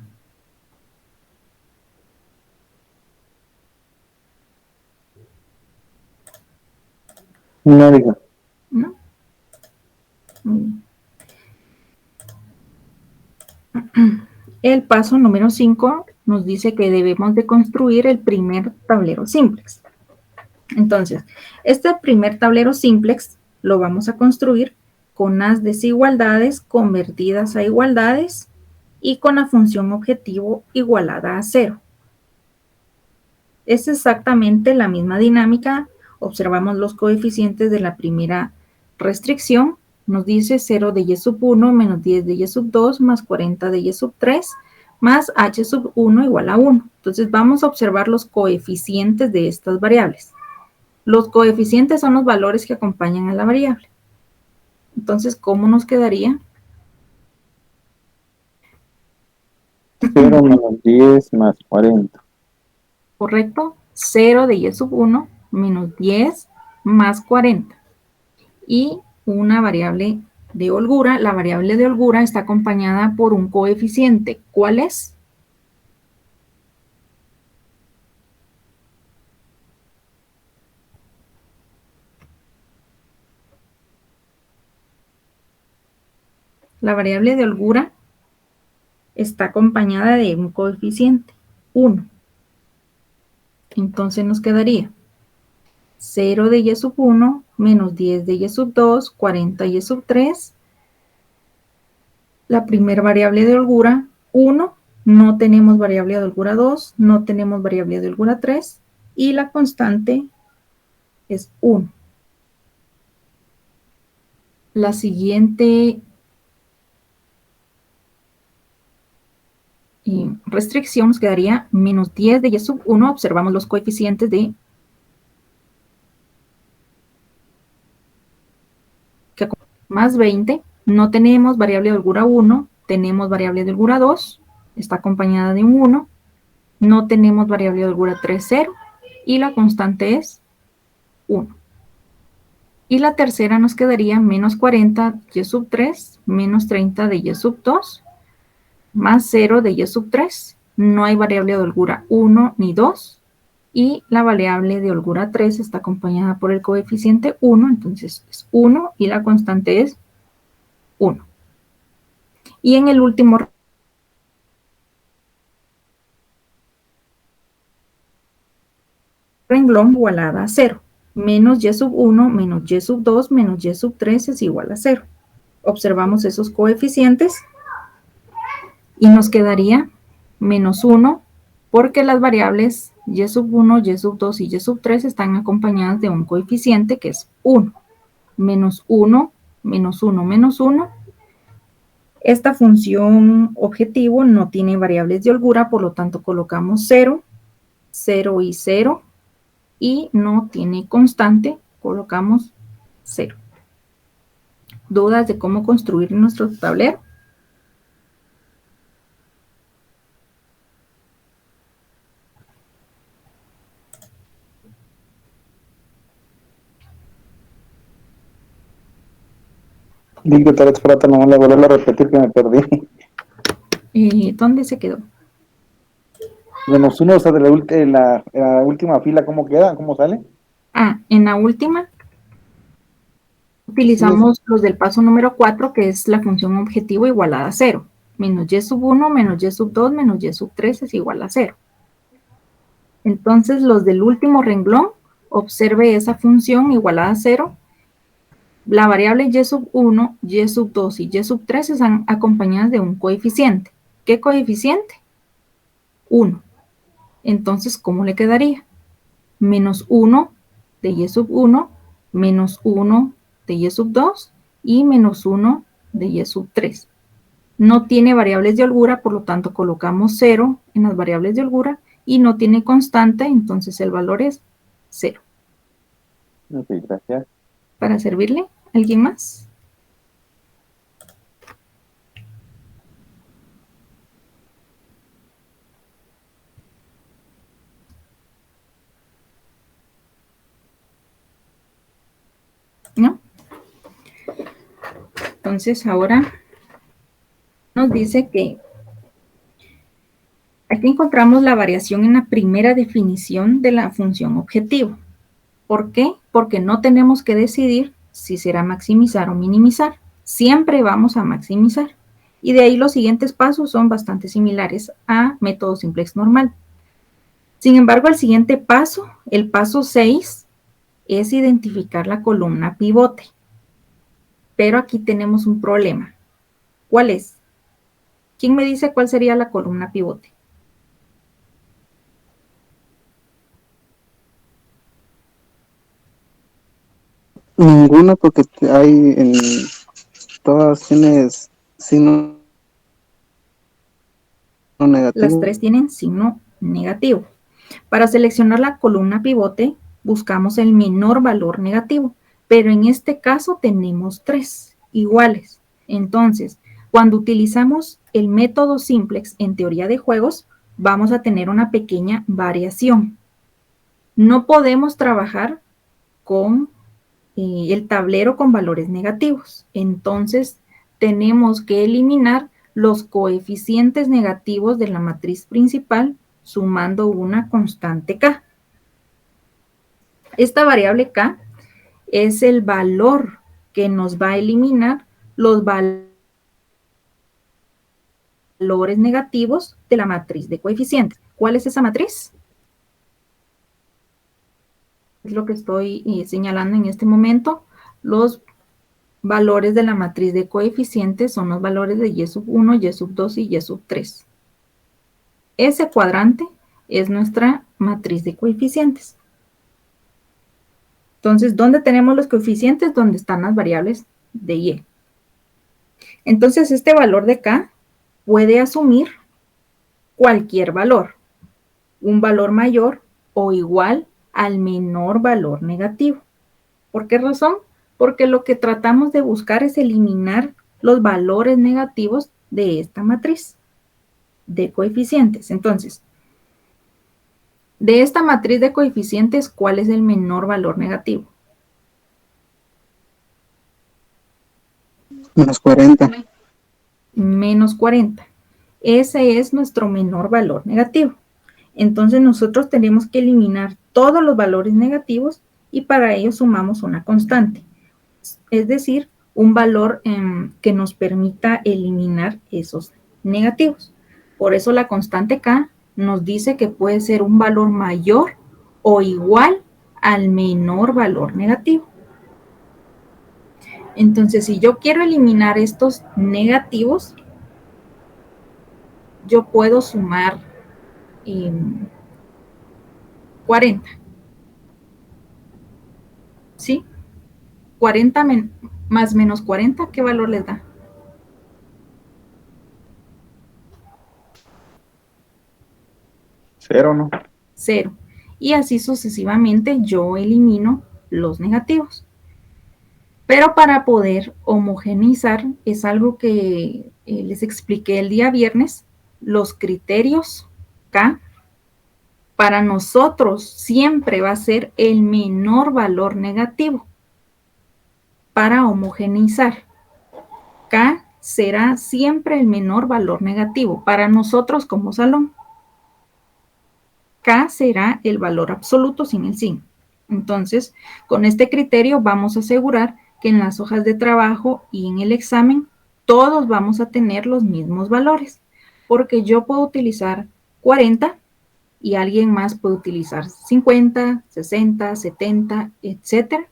No, diga. ¿No? Muy bien. El paso número 5 nos dice que debemos de construir el primer tablero simplex. Entonces, este primer tablero simplex lo vamos a construir con las desigualdades convertidas a igualdades y con la función objetivo igualada a 0. Es exactamente la misma dinámica. Observamos los coeficientes de la primera restricción. Nos dice 0 de y sub 1 menos 10 de y sub 2 más 40 de y sub 3 más h sub 1 igual a 1. Entonces vamos a observar los coeficientes de estas variables. Los coeficientes son los valores que acompañan a la variable. Entonces, ¿cómo nos quedaría? 0 menos 10 más 40. ¿Correcto? 0 de y sub 1 menos 10 más 40. Y una variable de holgura. La variable de holgura está acompañada por un coeficiente. ¿Cuál es? La variable de holgura está acompañada de un coeficiente, 1. Entonces nos quedaría 0 de y sub 1 menos 10 de y sub 2, 40 y sub 3. La primera variable de holgura, 1. No tenemos variable de holgura 2, no tenemos variable de holgura 3. Y la constante es 1. La siguiente restricción nos quedaría menos 10 de y sub 1. Observamos los coeficientes de más 20. No tenemos variable de holgura 1, tenemos variable de holgura 2, está acompañada de un 1. No tenemos variable de holgura 3, 0. Y la constante es 1. Y la tercera nos quedaría menos 40 y sub 3, menos 30 de y sub 2, más 0 de y sub 3. No hay variable de holgura 1 ni 2. Y la variable de holgura 3 está acompañada por el coeficiente 1, entonces es 1 y la constante es 1. Y en el último renglón igualada a 0. Menos y sub 1 menos y sub 2 menos y sub 3 es igual a 0. Observamos esos coeficientes y nos quedaría menos 1 porque las variables y sub 1, y sub 2 y y sub 3 están acompañadas de un coeficiente que es 1. menos 1, menos 1, menos 1. Esta función objetivo no tiene variables de holgura, por lo tanto colocamos 0, 0 y 0, y no tiene constante, colocamos 0. ¿Dudas de cómo construir nuestro tablero? Digo, tal vez trata nomás de volverlo a repetir que me perdí. ¿Dónde se quedó? Menos uno, o sea, de la última fila, ¿cómo queda? ¿Cómo sale? En la última Sí, utilizamos los del paso número 4, que es la función objetivo igualada a 0. Menos y sub 1, menos y sub 2, menos y sub 3 es igual a 0. Entonces, los del último renglón, observe esa función igualada a 0. La variable y sub 1, y sub 2 y y sub 3 están acompañadas de un coeficiente. ¿Qué coeficiente? 1. Entonces, ¿cómo le quedaría? Menos 1 de y sub 1, menos 1 de y sub 2 y menos 1 de y sub 3. No tiene variables de holgura, por lo tanto colocamos 0 en las variables de holgura, y no tiene constante, entonces el valor es 0. Ok, gracias. ¿Para servirle? ¿Alguien más? ¿No? Entonces ahora nos dice que aquí encontramos la variación en la primera definición de la función objetivo. ¿Por qué? Porque no tenemos que decidir si será maximizar o minimizar. Siempre vamos a maximizar. Y de ahí los siguientes pasos son bastante similares a método simplex normal. Sin embargo, el siguiente paso, el paso 6, es identificar la columna pivote. Pero aquí tenemos un problema. ¿Cuál es? ¿Quién me dice cuál sería la columna pivote? Ninguna, porque hay en todas tienes signo Las negativo. tres tienen signo negativo. Para seleccionar la columna pivote, buscamos el menor valor negativo, pero en este caso tenemos 3 iguales. Entonces, cuando utilizamos el método simplex en teoría de juegos, vamos a tener una pequeña variación. No podemos trabajar con el tablero con valores negativos. Entonces, tenemos que eliminar los coeficientes negativos de la matriz principal sumando una constante k. Esta variable k es el valor que nos va a eliminar los valores negativos de la matriz de coeficientes. ¿Cuál es esa matriz? Es lo que estoy señalando en este momento. Los valores de la matriz de coeficientes son los valores de y sub 1, y sub 2 y y sub 3. Ese cuadrante es nuestra matriz de coeficientes. Entonces, ¿dónde tenemos los coeficientes? Donde están las variables de y. Entonces, este valor de k puede asumir cualquier valor, un valor mayor o igual al menor valor negativo. ¿Por qué razón? Porque lo que tratamos de buscar es eliminar los valores negativos de esta matriz de coeficientes. Entonces, de esta matriz de coeficientes, ¿cuál es el menor valor negativo? Menos 40. Menos 40. Ese es nuestro menor valor negativo. Entonces nosotros tenemos que eliminar todos los valores negativos y para ello sumamos una constante. Es decir, un valor que nos permita eliminar esos negativos. Por eso la constante k nos dice que puede ser un valor mayor o igual al menor valor negativo. Entonces, si yo quiero eliminar estos negativos, yo puedo sumar 40. ¿Sí? 40 más menos 40, ¿qué valor les da? 0, ¿no? 0. Y así sucesivamente yo elimino los negativos. Pero para poder homogeneizar, es algo que les expliqué el día viernes, los criterios K, para nosotros siempre va a ser el menor valor negativo para homogeneizar. K será siempre el menor valor negativo para nosotros como salón. K será el valor absoluto sin el signo. Entonces, con este criterio vamos a asegurar que en las hojas de trabajo y en el examen todos vamos a tener los mismos valores, porque yo puedo utilizar 40 y alguien más puede utilizar 50, 60, 70, etcétera.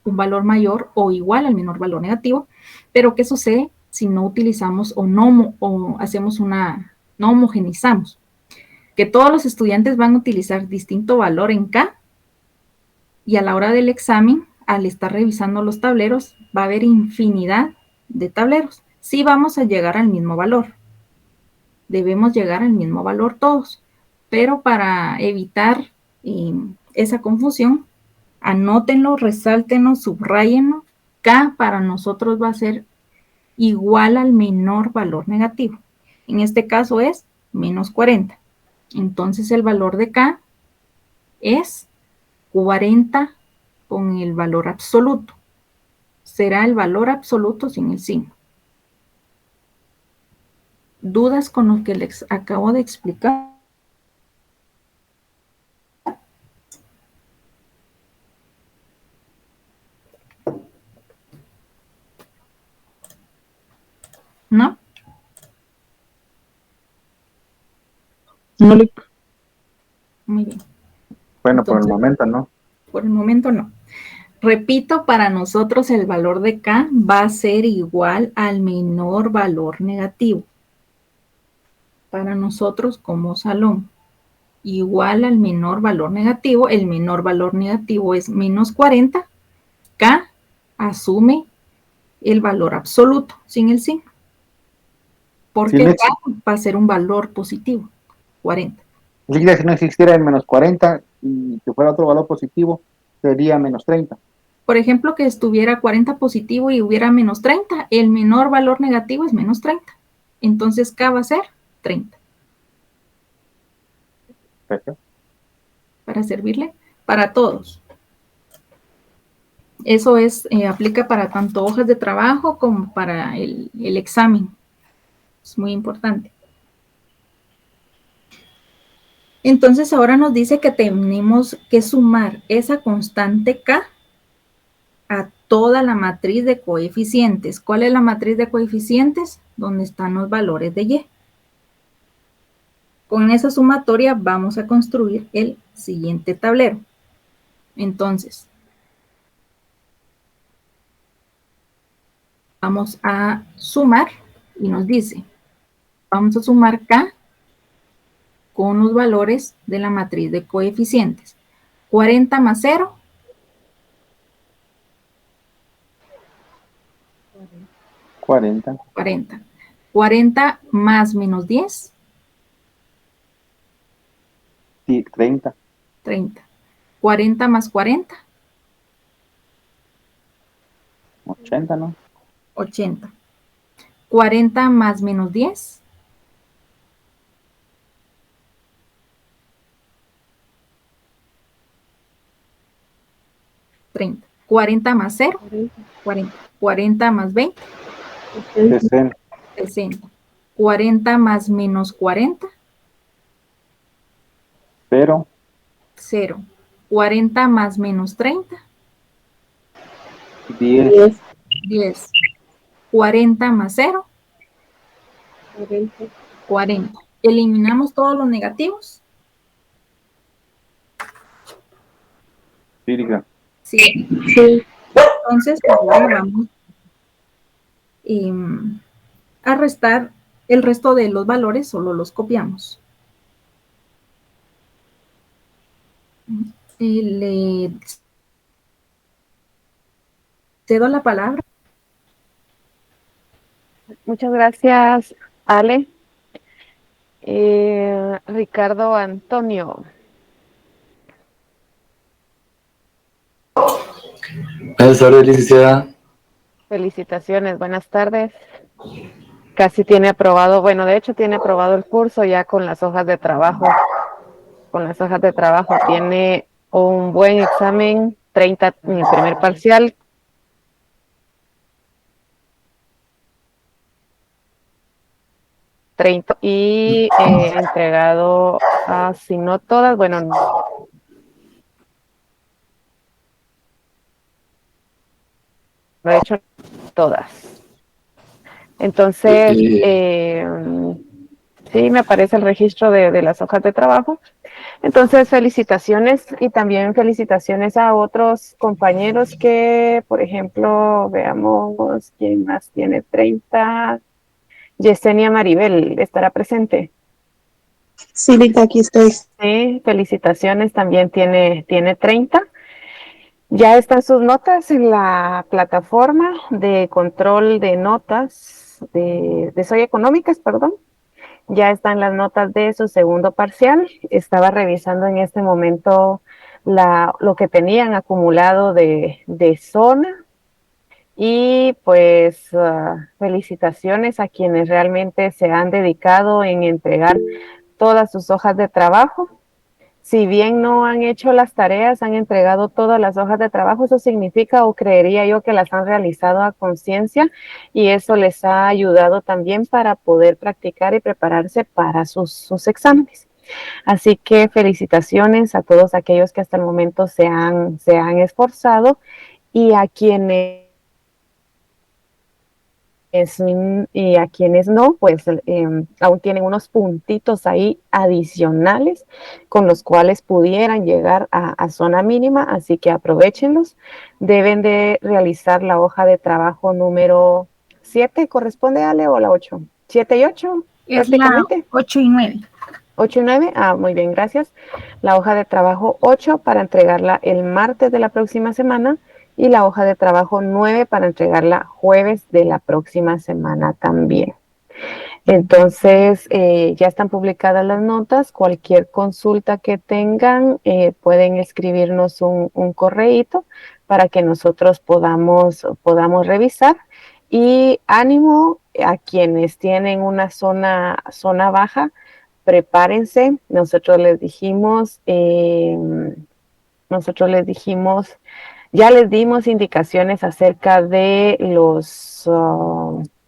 Un valor mayor o igual al menor valor negativo, pero ¿qué sucede si no utilizamos o hacemos no homogenizamos? Que todos los estudiantes van a utilizar distinto valor en K y a la hora del examen, al estar revisando los tableros, va a haber infinidad de tableros. Sí vamos a llegar al mismo valor. Debemos llegar al mismo valor todos, pero para evitar esa confusión, anótenlo, resáltenlo, subrayenlo. K para nosotros va a ser igual al menor valor negativo. En este caso es menos 40. Entonces el valor de K es 40 con el valor absoluto. Será el valor absoluto sin el signo. ¿Dudas con lo que les acabo de explicar? ¿No? No, Muy bien. Bueno, por el Entonces, momento, ¿no? por el momento no. Repito, para nosotros el valor de K va a ser igual al menor valor negativo. Para nosotros como salón, igual al menor valor negativo. El menor valor negativo es menos 40. K asume el valor absoluto sin el signo. Porque Si no, K va a ser un valor positivo, 40. si no existiera el menos 40 y que fuera otro valor positivo, sería menos 30. Por ejemplo, que estuviera 40 positivo y hubiera menos 30, el menor valor negativo es menos 30. Entonces K va a ser 30. Perfecto. Para servirle, para todos. Eso aplica para tanto hojas de trabajo como para el examen. Es muy importante. Entonces ahora nos dice que tenemos que sumar esa constante K a toda la matriz de coeficientes. ¿Cuál es la matriz de coeficientes? Donde están los valores de Y. Con esa sumatoria vamos a construir el siguiente tablero. Entonces, vamos a sumar y nos dice, vamos a sumar K con los valores de la matriz de coeficientes. 40 más 0. 40. 40. 40 más menos 10. Sí, 30. 30. 40 más 40. 80, ¿no? 80. 40 más menos 10. 30. 40 más 0. 40. 40 más 20. 60. 60. 40 más menos 40. 0. 0. 40 más menos 30. 10. 10. 40 más 0. 40. 40. Eliminamos todos los negativos. Sí, diga. Sí. Sí. Entonces, ahora vamos a restar el resto de los valores, solo los copiamos. Le Cedo la palabra. Muchas gracias, Ale. Ricardo Antonio. Buenas tardes, licenciada. Felicitaciones, buenas tardes. Casi tiene aprobado, bueno, de hecho tiene aprobado el curso ya con las hojas de trabajo. Con las hojas de trabajo tiene un buen examen, 30 en el primer parcial. Y entregado a, si no todas, bueno, lo he hecho todas. Entonces, sí, me aparece el registro de las hojas de trabajo. Entonces, felicitaciones y también felicitaciones a otros compañeros que, por ejemplo, veamos quién más tiene 30. Yesenia Maribel, ¿estará presente? Sí, Rita, aquí estoy. Sí, felicitaciones, también tiene 30. Ya están sus notas en la plataforma de control de notas de Soy Económicas, perdón. Ya están las notas de su segundo parcial. Estaba revisando en este momento lo que tenían acumulado de zona. Y pues felicitaciones a quienes realmente se han dedicado en entregar todas sus hojas de trabajo. Si bien no han hecho las tareas, han entregado todas las hojas de trabajo, eso significa o creería yo que las han realizado a conciencia y eso les ha ayudado también para poder practicar y prepararse para sus exámenes. Así que felicitaciones a todos aquellos que hasta el momento se han esforzado y a quienes y a quienes no, pues aún tienen unos puntitos ahí adicionales con los cuales pudieran llegar a zona mínima, así que aprovechenlos. Deben de realizar la hoja de trabajo número 7, ¿corresponde, Ale, o la 8? 7 y 8, Es la prácticamente. 8 y 9. 8 y 9, muy bien, gracias. La hoja de trabajo 8 para entregarla el martes de la próxima semana y la hoja de trabajo 9 para entregarla jueves de la próxima semana también. Entonces, ya están publicadas las notas. Cualquier consulta que tengan, pueden escribirnos un correíto para que nosotros podamos revisar. Y ánimo a quienes tienen una zona baja, prepárense. Nosotros les dijimos, ya les dimos indicaciones acerca de los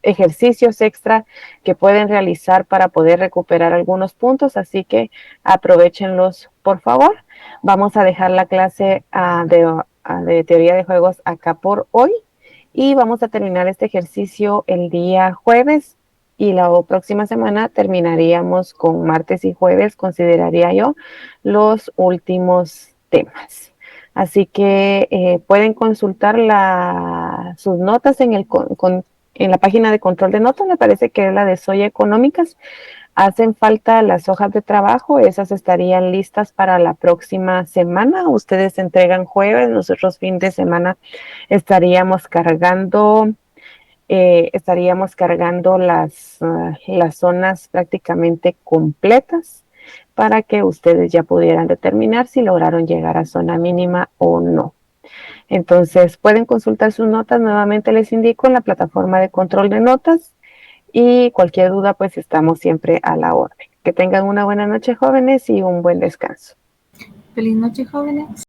ejercicios extra que pueden realizar para poder recuperar algunos puntos, así que aprovechenlos, por favor. Vamos a dejar la clase de teoría de juegos acá por hoy y vamos a terminar este ejercicio el día jueves y la próxima semana terminaríamos con martes y jueves, consideraría yo, los últimos temas. Así que pueden consultar sus notas en la página de control de notas, me parece que es la de Soy Económicas. Hacen falta las hojas de trabajo, esas estarían listas para la próxima semana. Ustedes entregan jueves, nosotros fin de semana estaríamos cargando las zonas prácticamente completas para que ustedes ya pudieran determinar si lograron llegar a zona mínima o no. Entonces, pueden consultar sus notas, nuevamente les indico, en la plataforma de control de notas y cualquier duda, pues estamos siempre a la orden. Que tengan una buena noche, jóvenes, y un buen descanso. Feliz noche, jóvenes.